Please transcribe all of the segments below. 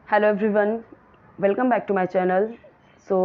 Hello everyone, welcome back to my channel. So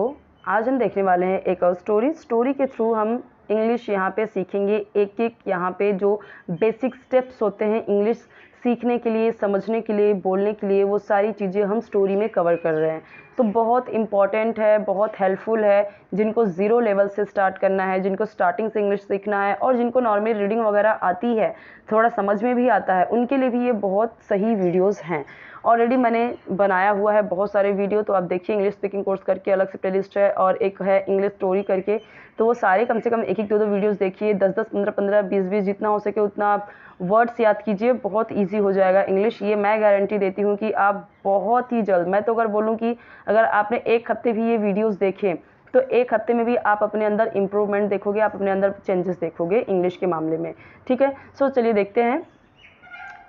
आज हम देखने वाले हैं एक और स्टोरी के थ्रू हम इंग्लिश यहाँ पे सीखेंगे। एक एक यहाँ पे जो बेसिक स्टेप्स होते हैं इंग्लिश सीखने के लिए, समझने के लिए, बोलने के लिए, वो सारी चीज़ें हम स्टोरी में कवर कर रहे हैं। तो बहुत इम्पॉर्टेंट है, बहुत हेल्पफुल है जिनको ज़ीरो लेवल से स्टार्ट करना है, जिनको स्टार्टिंग से इंग्लिश सीखना है और जिनको नॉर्मली रीडिंग वगैरह आती है, थोड़ा समझ में भी आता है, उनके लिए भी ये बहुत सही वीडियोज़ हैं। ऑलरेडी मैंने बनाया हुआ है बहुत सारे वीडियो, तो आप देखिए इंग्लिश स्पीकिंग कोर्स करके अलग से प्लेलिस्ट है और एक है इंग्लिश स्टोरी करके। तो वो सारे कम से कम एक एक दो दो वीडियोस देखिए, 10-10, 15-15, 20-20 जितना हो सके उतना आप वर्ड्स याद कीजिए, बहुत इजी हो जाएगा इंग्लिश। ये मैं गारंटी देती हूँ कि आप बहुत ही जल्द, मैं तो अगर बोलूँ कि अगर आपने एक हफ्ते भी ये वीडियोज़ देखे तो एक हफ्ते में भी आप अपने अंदर इम्प्रूवमेंट देखोगे, आप अपने अंदर चेंजेस देखोगे इंग्लिश के मामले में। ठीक है, सो चलिए देखते हैं।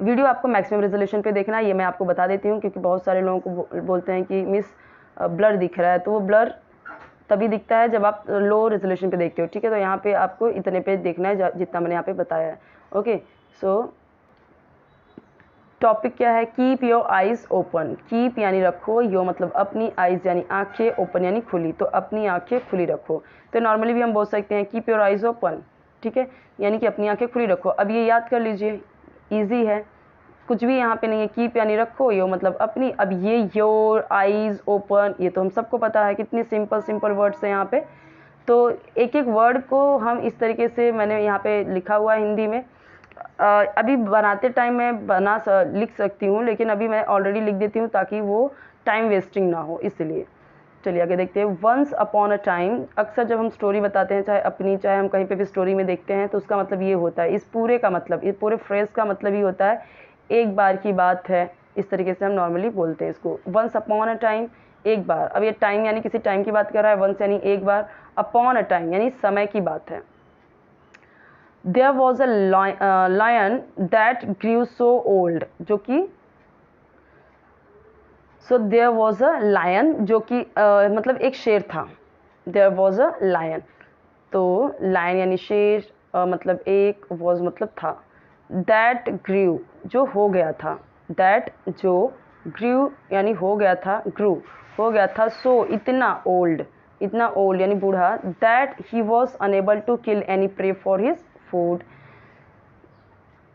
वीडियो आपको मैक्सिमम रेजोल्यूशन पे देखना है, ये मैं आपको बता देती हूँ, क्योंकि बहुत सारे लोगों को बोलते हैं कि मिस ब्लर दिख रहा है। तो वो ब्लर तभी दिखता है जब आप लो रेजोल्यूशन पे देखते हो। ठीक है, तो यहाँ पे आपको इतने पे देखना है जितना मैंने यहाँ पे बताया है। ओके, सो टॉपिक क्या है? Keep your eyes open. Keep यानी रखो, यो मतलब अपनी, आइज़ यानी आंखें, ओपन यानी खुली, तो अपनी आंखें खुली रखो। तो नॉर्मली भी हम बोल सकते हैं कीप योर आइज़ ओपन। ठीक है, यानी कि अपनी आंखें खुली रखो। अब ये याद कर लीजिए, ईजी है, कुछ भी यहाँ पे नहीं है। कीप यानी रखो, यो मतलब अपनी। अब ये योर, आइज़, ओपन, ये तो हम सबको पता है, कितनी सिंपल वर्ड्स हैं यहाँ पे। तो एक एक वर्ड को हम इस तरीके से, मैंने यहाँ पे लिखा हुआ है हिंदी में। अभी बनाते टाइम मैं लिख सकती हूँ, लेकिन अभी मैं ऑलरेडी लिख देती हूँ ताकि वो टाइम वेस्टिंग ना हो, इसलिए। चलिए आगे देखते हैं। वंस अपॉन अ टाइम, अक्सर जब हम स्टोरी बताते हैं, चाहे अपनी चाहे हम कहीं पे भी स्टोरी में देखते हैं, तो उसका मतलब ये होता है, इस पूरे का मतलब, इस पूरे फ्रेज का मतलब ये होता है एक बार की बात है। इस तरीके से हम नॉर्मली बोलते हैं इसको, वंस अपॉन अ टाइम, एक बार। अब ये टाइम यानी किसी टाइम की बात कर रहा है, वंस यानी एक बार, अपॉन अ टाइम यानी समय की बात है। There was a lion that grew so old, जो कि so there was a lion, जो कि मतलब एक शेर था। देयर वॉज अ लायन, तो लायन यानी शेर, मतलब एक, वॉज मतलब था। दैट ग्रू, जो हो गया था। दैट जो, ग्रू यानी हो गया था, ग्रू हो गया था, सो इतना, ओल्ड इतना, ओल्ड यानी बूढ़ा। That he was unable to kill any prey for his food,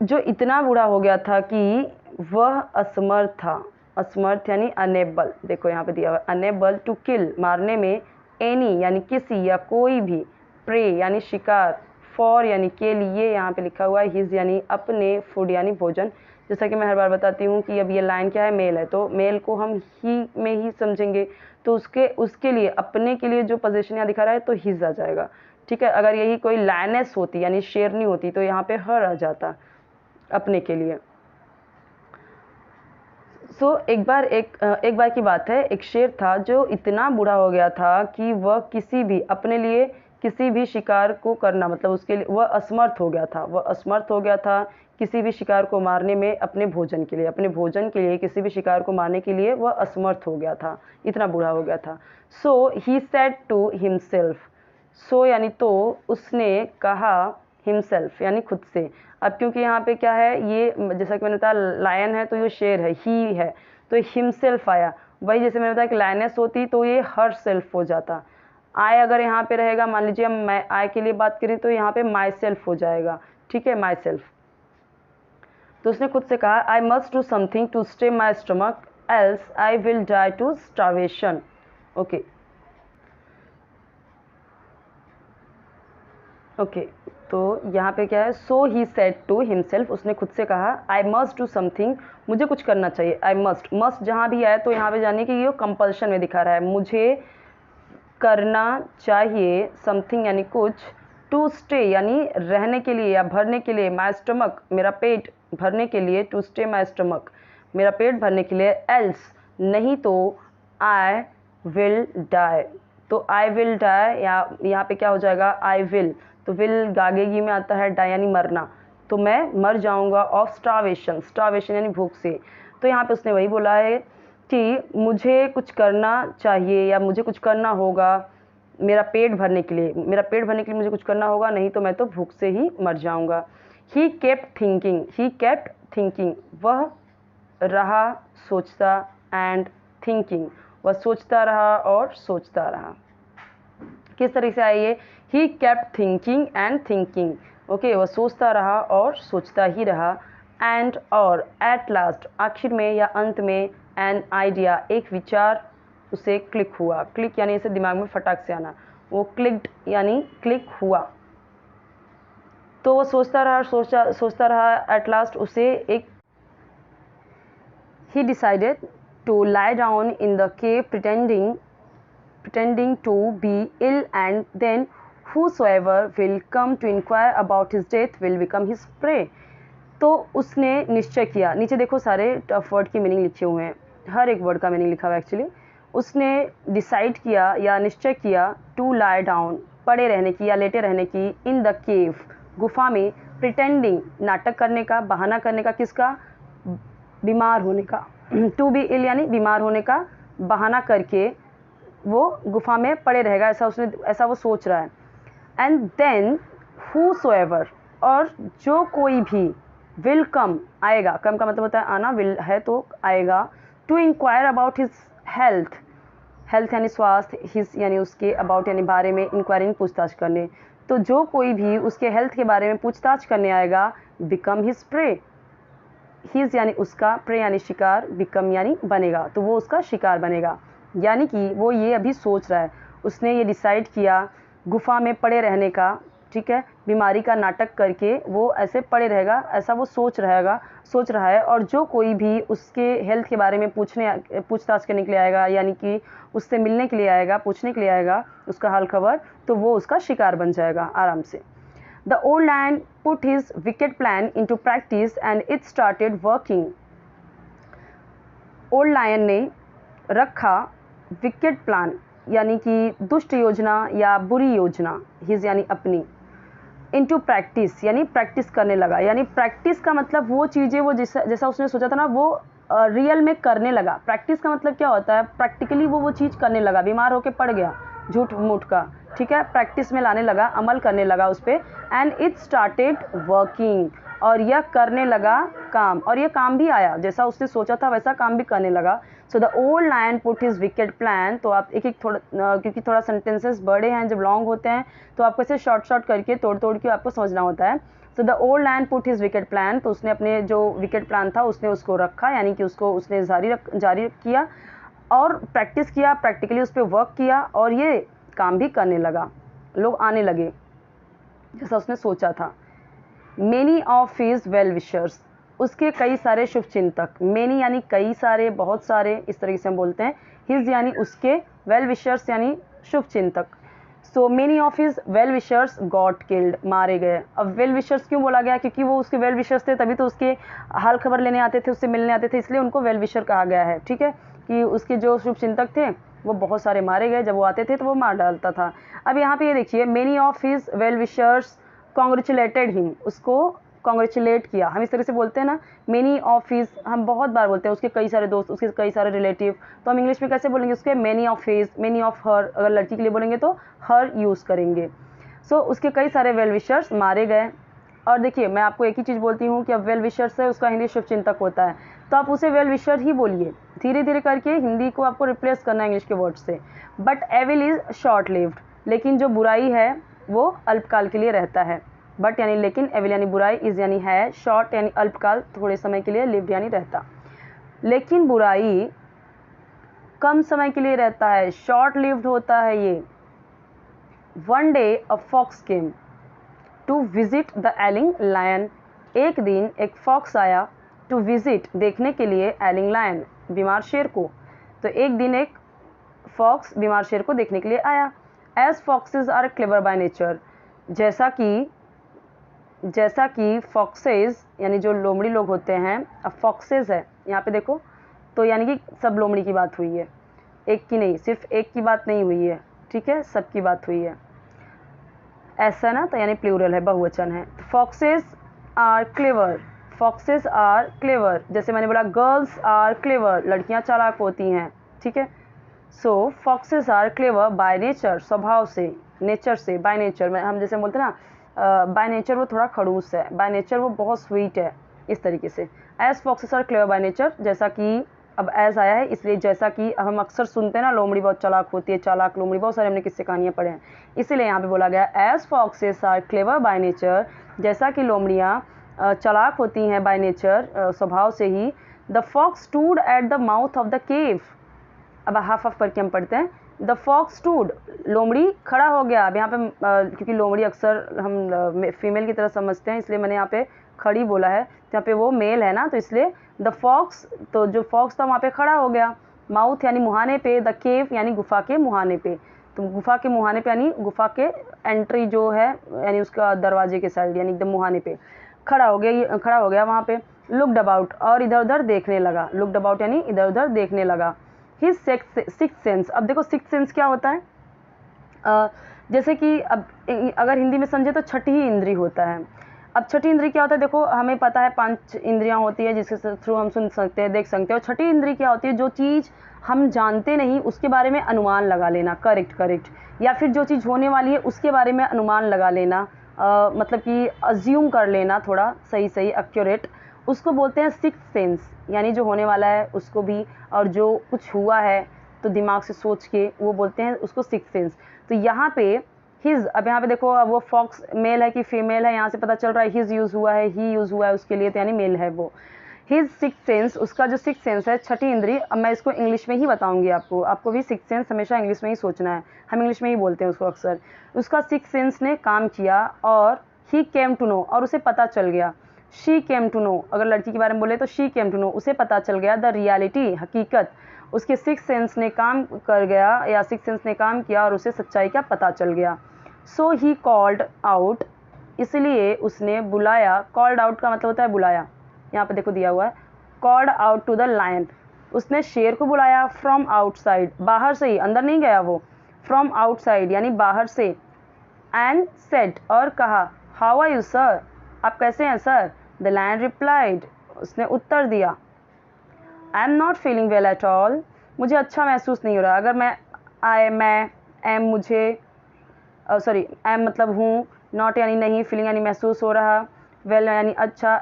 जो इतना बूढ़ा हो गया था कि वह असमर्थ था। असमर्थ यानी अनेबल, देखो यहाँ पे दिया हुआ, अनेबल टू किल मारने में, एनी यानी किसी या कोई भी, प्रे यानी शिकार, फॉर यानी के लिए, यहाँ पे लिखा हुआ है हिज यानी अपने, फूड यानी भोजन। जैसा कि मैं हर बार बताती हूँ कि अब ये लाइन क्या है, मेल है, तो मेल को हम ही में ही समझेंगे, तो उसके लिए, अपने के लिए जो पोजीशन यहाँ दिखा रहा है तो हिज आ जाएगा। ठीक है, अगर यही कोई लायनेस होती यानी शेरनी होती तो यहाँ पे हर आ जाता अपने के लिए। एक बार की बात है, एक शेर था जो इतना बूढ़ा हो गया था कि वह किसी भी, अपने लिए किसी भी शिकार को करना, मतलब उसके लिए वह असमर्थ हो गया था। वह असमर्थ हो गया था किसी भी शिकार को मारने में, अपने भोजन के लिए, अपने भोजन के लिए किसी भी शिकार को मारने के लिए वह असमर्थ हो गया था, इतना बूढ़ा हो गया था। सो ही सेड टू हिमसेल्फ, सो यानी तो, उसने कहा, हिमसेल्फ यानी खुद से। अब क्योंकि यहाँ पे क्या है, ये जैसा कि मैंने बताया लायन है तो ये शेर है, ही है, तो हिमसेल्फ आया। वही जैसे मैंने बताया कि लायनेस होती तो ये हर सेल्फ हो जाता। आय अगर यहाँ पे रहेगा, मान लीजिए हम मैं आय के लिए बात करें तो यहाँ पे माई सेल्फ हो जाएगा। ठीक है, माई सेल्फ। तो उसने खुद से कहा, I must do something to stay my stomach else I will die to starvation. Okay okay, तो यहाँ पे क्या है, so he said to himself, उसने खुद से कहा, आई मस्ट डू समथिंग, मुझे कुछ करना चाहिए। आई मस्ट जहाँ भी आए तो यहाँ पे जानिए कि ये कंपल्शन में दिखा रहा है, मुझे करना चाहिए, समथिंग यानी कुछ, टू स्टे यानी रहने के लिए या भरने के लिए, माई स्टमक मेरा पेट भरने के लिए, टू स्टे माई स्टमक मेरा पेट भरने के लिए, एल्स नहीं तो, आई विल डाई, तो आई विल डाई, या यहाँ पे क्या हो जाएगा, आई विल, तो विल गागेगी में आता है, डाई यानी मरना, तो मैं मर जाऊंगा, ऑफ स्टार्वेशन, स्टार्वेशन यानी भूख से। तो यहाँ पे उसने वही बोला है कि मुझे कुछ करना चाहिए या मुझे कुछ करना होगा मेरा पेट भरने के लिए, मेरा पेट भरने के लिए मुझे कुछ करना होगा, नहीं तो मैं तो भूख से ही मर जाऊंगा। He kept thinking, he kept thinking, वह रहा सोचता, एंड थिंकिंग, वह सोचता रहा और सोचता रहा। किस तरीके से आई है, he kept thinking and thinking, okay, वह सोचता रहा और सोचता ही रहा। एंड और एट लास्ट, आखिर में या अंत में, एन आइडिया, एक विचार उसे क्लिक हुआ। क्लिक यानी इसे दिमाग में फटाक से आना, वो क्लिक्ड यानी क्लिक हुआ। तो वो सोचता रहा, सोचता रहा, एट लास्ट उसे एक, he decided to lie down in the cave pretending to be ill, and then whosoever will come to inquire about his death will become his prey। तो उसने निश्चय किया, नीचे देखो सारे टफ वर्ड की मीनिंग लिखे हुए हैं, हर एक वर्ड का मीनिंग लिखा हुआ है एक्चुअली। उसने डिसाइड किया या निश्चय किया, टू लाई डाउन, पड़े रहने की या लेटे रहने की, इन द केव, गुफा में, प्रिटेंडिंग, नाटक करने का, बहाना करने का, किसका, बीमार होने का, टू बी इल यानी बीमार होने का बहाना करके वो गुफा में पड़े रहेगा, ऐसा वो सोच रहा है। एंड देन हूसोएवर, और जो कोई भी, विल कम, आएगा, कम का मतलब होता है आना, विल है तो आएगा, to inquire about his health, health यानी स्वास्थ्य, हिज यानी उसके, अबाउट यानी बारे में, इंक्वायरिंग पूछताछ करने, तो जो कोई भी उसके हेल्थ के बारे में पूछताछ करने आएगा, बिकम हिज प्रे, हिज यानी उसका, प्रे यानी शिकार, बिकम यानी बनेगा, तो वो उसका शिकार बनेगा। यानी कि वो ये अभी सोच रहा है, उसने ये डिसाइड किया गुफा में पड़े रहने का, ठीक है, बीमारी का नाटक करके वो ऐसे पड़े रहेगा, ऐसा वो सोच रहा है। और जो कोई भी उसके हेल्थ के बारे में पूछताछ करने के लिए आएगा, यानी कि उससे मिलने के लिए आएगा, पूछने के लिए आएगा उसका हाल खबर, तो वो उसका शिकार बन जाएगा आराम से। The old lion put his wicked plan into practice and it started working। Old lion ने रखा विकेड प्लान यानी कि दुष्ट योजना या बुरी योजना, हिज यानी अपनी, इनटू प्रैक्टिस यानी प्रैक्टिस करने लगा। यानी प्रैक्टिस का मतलब वो चीज़ें वो जैसा उसने सोचा था ना, वो रियल में करने लगा। प्रैक्टिस का मतलब क्या होता है, प्रैक्टिकली वो चीज़ करने लगा, बीमार होके पड़ गया झूठ मूठ का, ठीक है, प्रैक्टिस में लाने लगा, अमल करने लगा उस पर। एंड इट स्टार्टेड वर्किंग, और यह करने लगा काम, और यह काम भी आया, जैसा उसने सोचा था वैसा काम भी करने लगा। So the old lion put his wicked plan, तो आप एक थोड़ा, क्योंकि थोड़ा सेंटेंसेस बड़े हैं, जब लॉन्ग होते हैं तो आपको इसे शॉर्ट करके तोड़ के आपको समझना होता है। So the old lion put his wicked plan, तो उसने अपने जो विकेड प्लान था उसने उसको रखा, यानी कि उसने जारी किया और प्रैक्टिस किया, प्रैक्टिकली उस पर वर्क किया, और ये काम भी करने लगा, लोग आने लगे जैसा उसने सोचा था। Many of his well wishers, उसके कई सारे शुभ चिंतक, मेनी यानी कई सारे, बहुत सारे, इस तरीके से हम बोलते हैं। हिज यानी उसके, वेल विशर्स यानी शुभ चिंतक। So many of his well wishers got killed, मारे गए। अब वेल विशर्स क्यों बोला गया, क्योंकि वो उसके वेल विशर्स थे, तभी तो उसके हाल खबर लेने आते थे, उससे मिलने आते थे, इसलिए उनको वेल विशर कहा गया है, ठीक है, कि उसके जो शुभ चिंतक थे वो बहुत सारे मारे गए, जब वो आते थे तो वो मार डालता था। अब यहाँ पे ये देखिए, many of his well wishers congratulated him, उसको कॉन्ग्रेचुलेट किया। हम इस तरह से बोलते हैं ना, मेनी ऑफ हिज, हम बहुत बार बोलते हैं उसके कई सारे दोस्त, उसके कई सारे रिलेटिव, तो हम इंग्लिश में कैसे बोलेंगे उसके, many of his, many of her, अगर लड़की के लिए बोलेंगे तो हर यूज़ करेंगे। सो उसके कई सारे वेल विशर्स मारे गए। और देखिए मैं आपको एक ही चीज़ बोलती हूँ कि अब वेल विशर्स है, उसका हिंदी शुभ चिंतक होता है, तो आप उसे वेल विशर ही बोलिए, धीरे धीरे करके हिंदी को आपको रिप्लेस करना है इंग्लिश के वर्ड से। But evil is short lived, लेकिन जो बुराई है वो अल्पकाल के लिए रहता है। बट यानी लेकिन, एविल यानी बुराई, इज यानी है, शॉर्ट यानी अल्पकाल, थोड़े समय के लिए, लिव्ड यानी रहता। लेकिन बुराई कम समय के लिए रहता है, शॉर्ट लिव्ड होता है ये। One day a fox came to visit the ailing lion, एक दिन एक फॉक्स आया, टू विजिट देखने के लिए, एलिंग लायन बीमार शेर को। तो एक दिन एक फॉक्स बीमार शेर को देखने के लिए आया। As foxes are clever by nature, जैसा कि फॉक्सेज यानी जो लोमड़ी लोग होते हैं, अब फॉक्सेज है यहाँ पे देखो, तो यानी कि सब लोमड़ी की बात हुई है, एक की नहीं, सिर्फ एक की बात नहीं हुई है, ठीक है, सब की बात हुई है, ऐसा ना, तो यानी प्लूरल है, बहुवचन है। Foxes are clever, foxes are clever, जैसे मैंने बोला गर्ल्स आर क्लेवर, लड़कियां चालाक होती हैं, ठीक है। So foxes are clever by nature, स्वभाव से, नेचर से, बाय नेचर में हम जैसे बोलते हैं ना, बाय नेचर वो थोड़ा खड़ूस है, बाय नेचर वो बहुत स्वीट है, इस तरीके से। As foxes are clever by nature, जैसा कि अब एज आया है इसलिए, जैसा कि हम अक्सर सुनते हैं ना, लोमड़ी बहुत चालाक होती है, चालाक लोमड़ी, बहुत सारे हमने किस्से कहानियाँ पढ़े हैं, इसीलिए यहाँ पे बोला गया as foxes are clever by nature, जैसा कि लोमड़ियाँ चालाक होती हैं बाय नेचर, स्वभाव से ही। The fox stood at the mouth of the cave, अब हाफ हाफ करके हम पढ़ते हैं। द फॉक्स स्टूड, लोमड़ी खड़ा हो गया। अब यहाँ पे क्योंकि लोमड़ी अक्सर हम फीमेल की तरह समझते हैं, इसलिए मैंने यहाँ पे खड़ी बोला है, तो यहाँ पे वो मेल है ना, तो इसलिए द फॉक्स, तो जो फॉक्स था वहाँ पे खड़ा हो गया। माउथ यानी मुहाने पे, द केव यानी गुफा के मुहाने पे, तो गुफा के मुहाने पे यानी गुफा के एंट्री जो है, यानी उसका दरवाजे के साइड, यानी एकदम मुहाने पे खड़ा हो गया वहाँ पे। लुक्ड अबाउट, और इधर उधर देखने लगा। लुक्ड अबाउट यानी इधर उधर देखने लगा। हिज सिक्स्थ सेंस, अब देखो सिक्स्थ सेंस क्या होता है, जैसे कि अब अगर हिंदी में समझे तो छठी ही इंद्री होता है। अब छठी इंद्री क्या होता है, देखो हमें पता है 5 इंद्रियां होती है जिसके थ्रू हम सुन सकते हैं, देख सकते हैं। और छठी इंद्री क्या होती है, जो चीज़ हम जानते नहीं उसके बारे में अनुमान लगा लेना, करेक्ट, या फिर जो चीज़ होने वाली है उसके बारे में अनुमान लगा लेना, मतलब कि अज्यूम कर लेना, थोड़ा सही एक्यूरेट, उसको बोलते हैं सिक्स्थ सेंस। यानी जो होने वाला है उसको भी, और जो कुछ हुआ है तो दिमाग से सोच के, वो बोलते हैं उसको सिक्स्थ सेंस। तो यहाँ पे हिज, अब यहाँ पे देखो, अब वो फॉक्स मेल है कि फीमेल है, यहाँ से पता चल रहा है हिज यूज़ हुआ है, ही यूज़ हुआ है उसके लिए, तो यानी मेल है वो। हिज सिक्स्थ सेंस, उसका जो सिक्स्थ सेंस है, छठी इंद्री, अब मैं इसको इंग्लिश में ही बताऊंगी आपको भी सिक्स्थ सेंस हमेशा इंग्लिश में ही सोचना है, हम इंग्लिश में ही बोलते हैं उसको अक्सर। उसका सिक्स्थ सेंस ने काम किया, और ही केम टू नो, और उसे पता चल गया। शी केम टू नो, अगर लड़की के बारे में बोले तो शी केम टू नो, उसे पता चल गया। द रियलिटी, हकीकत, उसके सिक्स्थ सेंस ने काम कर गया, या सिक्स्थ सेंस ने काम किया और उसे सच्चाई का पता चल गया। सो ही कॉल्ड आउट, इसलिए उसने बुलाया। कॉल्ड आउट का मतलब होता है बुलाया, यहाँ पे देखो दिया हुआ है, called out to the lion, उसने शेर को बुलाया। फ्रॉम आउटसाइड, बाहर से ही, अंदर नहीं गया वो, फ्रॉम आउटसाइड यानी बाहर से। एंड सेड, और कहा, हाउ आर यू सर, आप कैसे हैं सर। द लायन रिप्लाइड, उसने उत्तर दिया, आई am not feeling well at all, मुझे अच्छा महसूस नहीं हो रहा। अगर मैं एम, मुझे, सॉरी एम मतलब हूँ, नॉट यानी नहीं, फीलिंग यानी महसूस हो रहा, वेल यानी अच्छा,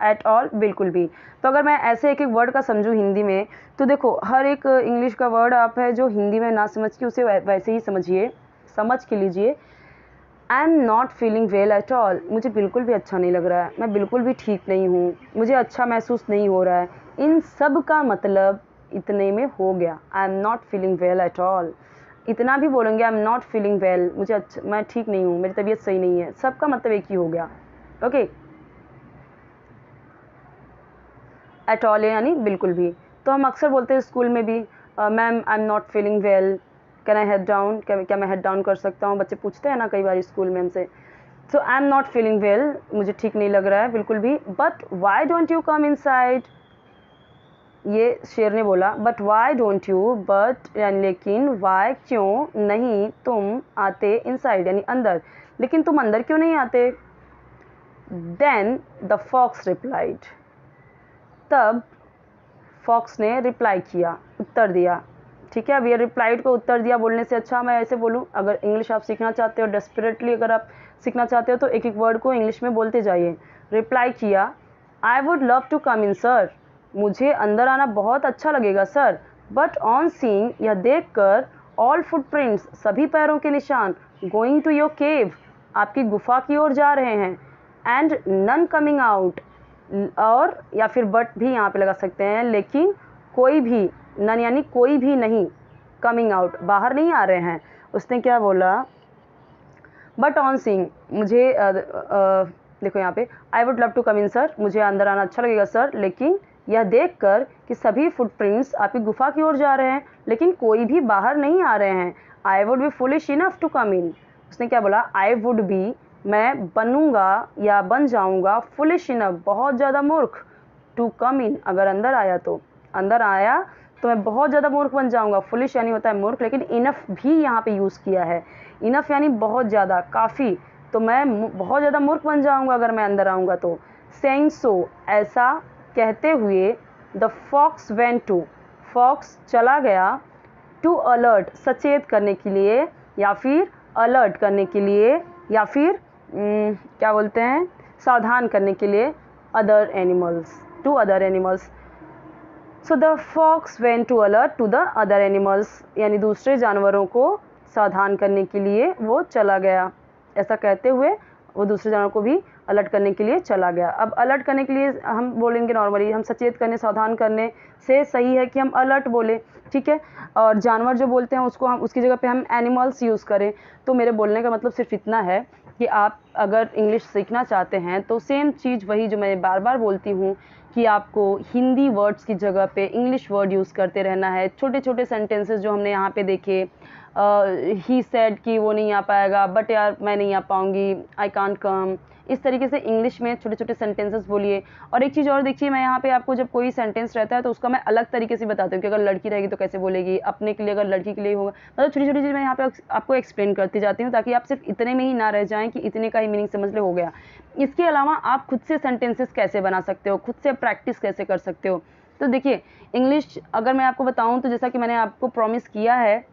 एट ऑल बिल्कुल भी। तो अगर मैं ऐसे एक एक वर्ड का समझूँ हिंदी में, तो देखो हर एक इंग्लिश का वर्ड आप है जो हिंदी में ना समझ के उसे वैसे ही समझ के लीजिए। आई am not feeling well at all, मुझे बिल्कुल भी अच्छा नहीं लग रहा है, मैं बिल्कुल भी ठीक नहीं हूँ, मुझे अच्छा महसूस नहीं हो रहा है। इन सब का मतलब इतने में हो गया, आई am not feeling well at all. इतना भी बोलेंगे, आई एम नॉट फीलिंग वेल, मुझे अच्छा, मैं ठीक नहीं हूँ, मेरी तबीयत सही नहीं है, सबका मतलब एक ही हो गया। ओके, एट ऑल यानी बिल्कुल भी। तो हम अक्सर बोलते हैं स्कूल में भी, ma'am I am not feeling well, can I head down, क्या मैं हेड डाउन कर सकता हूँ, बच्चे पूछते हैं ना कई बार स्कूल में हमसे। So I am not feeling well, मुझे ठीक नहीं लग रहा है बिल्कुल भी। But why don't you come inside, ये शेर ने बोला, but why don't you, but यानी लेकिन, वाई क्यों नहीं तुम आते, इनसाइड यानी अंदर, लेकिन तुम अंदर क्यों नहीं आते। देन द फॉक्स रिप्लाइड, तब फॉक्स ने रिप्लाई किया, उत्तर दिया। ठीक है, अब ये रिप्लाइड को उत्तर दिया बोलने से अच्छा मैं ऐसे बोलूँ, अगर इंग्लिश आप सीखना चाहते हो डेस्परेटली, अगर आप सीखना चाहते हो तो एक एक वर्ड को इंग्लिश में बोलते जाइए। रिप्लाई किया, I would love to come in sir, मुझे अंदर आना बहुत अच्छा लगेगा सर। बट ऑन सीइंग, यह देख कर, ऑल फुटप्रिंट्स, सभी पैरों के निशान, गोइंग टू योर केव, आपकी गुफा की ओर जा रहे हैं, एंड नन कमिंग आउट, और या फिर बट भी यहाँ पे लगा सकते हैं, लेकिन कोई भी, नन यानी कोई भी नहीं, कमिंग आउट बाहर नहीं आ रहे हैं। उसने क्या बोला, बट ऑन सीइंग, मुझे देखो यहाँ पे, I would love to come in sir, मुझे अंदर आना अच्छा लगेगा सर, लेकिन यह देखकर कि सभी फुटप्रिंट्स आपकी गुफा की ओर जा रहे हैं, लेकिन कोई भी बाहर नहीं आ रहे हैं, I would be foolish enough to come in. उसने क्या बोला, आई वुड बी, मैं बनूंगा या बन जाऊंगा, फुलिश इनफ, बहुत ज़्यादा मूर्ख, टू कम इन, अगर अंदर आया तो मैं बहुत ज़्यादा मूर्ख बन जाऊंगा। फुलिश यानी होता है मूर्ख, लेकिन इनफ भी यहाँ पे यूज़ किया है, इनफ यानी बहुत ज़्यादा, काफ़ी, तो मैं बहुत ज़्यादा मूर्ख बन जाऊंगा अगर मैं अंदर आऊँगा तो। सेइंग सो, ऐसा कहते हुए, the fox went to, fox चला गया, टू अलर्ट, सचेत करने के लिए, या फिर अलर्ट करने के लिए, या फिर क्या बोलते हैं, सावधान करने के लिए, other animals, to other animals. So the fox went to alert to the other animals, यानी दूसरे जानवरों को सावधान करने के लिए वो चला गया। ऐसा कहते हुए वो दूसरे जानवरों को भी अलर्ट करने के लिए चला गया। अब अलर्ट करने के लिए हम बोलेंगे नॉर्मली, हम सचेत करने, सावधान करने से सही है कि हम अलर्ट बोले, ठीक है। और जानवर जो बोलते हैं उसको हम उसकी जगह पे हम एनिमल्स यूज़ करें। तो मेरे बोलने का मतलब सिर्फ इतना है कि आप अगर इंग्लिश सीखना चाहते हैं तो सेम चीज़ वही जो मैं बार बार बोलती हूँ कि आपको हिंदी वर्ड्स की जगह पे इंग्लिश वर्ड यूज़ करते रहना है। छोटे छोटे सेंटेंसेस जो हमने यहाँ पे देखे, ही सेड कि वो नहीं आ पाएगा, बट यार मैं नहीं आ पाऊँगी, आई कांट कम, इस तरीके से इंग्लिश में छोटे छोटे सेंटेंसेस बोलिए। और एक चीज़ और देखिए, मैं यहाँ पे आपको जब कोई सेंटेंस रहता है तो उसका मैं अलग तरीके से बताती हूँ कि अगर लड़की रहेगी तो कैसे बोलेगी, अपने के लिए, अगर लड़की के लिए होगा, मतलब छोटी छोटी चीज़ मैं यहाँ पे आपको एक्सप्लेन करती जाती हूँ ताकि आप सिर्फ इतने में ही ना रह जाएँ कि इतने का ही मीनिंग समझ ले हो गया। इसके अलावा आप खुद से सेंटेंसेस कैसे बना सकते हो, खुद से प्रैक्टिस कैसे कर सकते हो। तो देखिए इंग्लिश अगर मैं आपको बताऊँ तो जैसा कि मैंने आपको प्रॉमिस किया है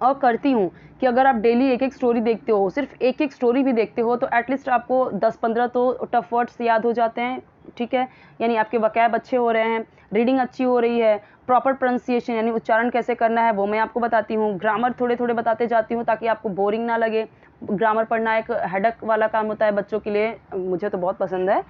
और करती हूँ कि अगर आप डेली एक एक स्टोरी देखते हो, सिर्फ एक एक स्टोरी भी देखते हो, तो एटलीस्ट आपको 10-15 तो टफ वर्ड्स याद हो जाते हैं, ठीक है। यानी आपके वकैब अच्छे हो रहे हैं, रीडिंग अच्छी हो रही है, प्रॉपर प्रोनाउंसिएशन यानी उच्चारण कैसे करना है वो मैं आपको बताती हूँ, ग्रामर थोड़े थोड़े बताते जाती हूँ ताकि आपको बोरिंग ना लगे। ग्रामर पढ़ना एक हेडक वाला काम होता है बच्चों के लिए, मुझे तो बहुत पसंद है,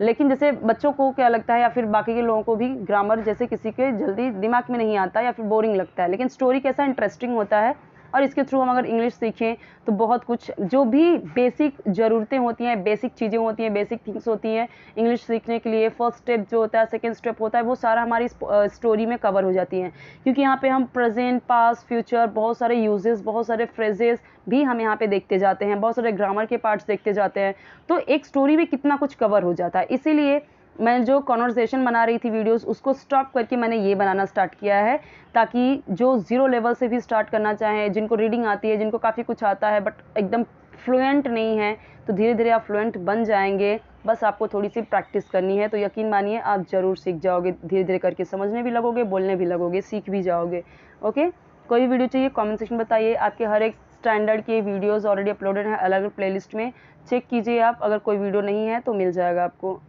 लेकिन जैसे बच्चों को क्या लगता है या फिर बाकी के लोगों को भी ग्रामर जैसे किसी के जल्दी दिमाग में नहीं आता या फिर बोरिंग लगता है, लेकिन स्टोरी कैसा इंटरेस्टिंग होता है। और इसके थ्रू हम अगर इंग्लिश सीखें तो बहुत कुछ जो भी बेसिक ज़रूरतें होती हैं, बेसिक चीज़ें होती हैं, बेसिक थिंग्स होती हैं इंग्लिश सीखने के लिए, फर्स्ट स्टेप जो होता है, सेकंड स्टेप होता है, वो सारा हमारी स्टोरी में कवर हो जाती हैं। क्योंकि यहाँ पे हम प्रेजेंट, पास्ट, फ्यूचर, बहुत सारे यूजेस, बहुत सारे फ्रेजेस भी हम यहाँ पे देखते जाते हैं, बहुत सारे ग्रामर के पार्ट्स देखते जाते हैं, तो एक स्टोरी में कितना कुछ कवर हो जाता है। इसीलिए मैं जो कॉन्वर्सेशन बना रही थी वीडियोस, उसको स्टॉप करके मैंने ये बनाना स्टार्ट किया है ताकि जो ज़ीरो लेवल से भी स्टार्ट करना चाहें, जिनको रीडिंग आती है, जिनको काफ़ी कुछ आता है बट एकदम फ्लुएंट नहीं है, तो धीरे धीरे आप फ्लुएंट बन जाएंगे। बस आपको थोड़ी सी प्रैक्टिस करनी है, तो यकीन मानिए आप ज़रूर सीख जाओगे, धीरे धीरे करके समझने भी लगोगे, बोलने भी लगोगे, सीख भी जाओगे। ओके, कोई भी वीडियो चाहिए कमेंट सेक्शन बताइए। आपके हर एक स्टैंडर्ड के वीडियोज़ ऑलरेडी अपलोडेड हैं अलग अलग प्लेलिस्ट में, चेक कीजिए आप। अगर कोई वीडियो नहीं है तो मिल जाएगा आपको।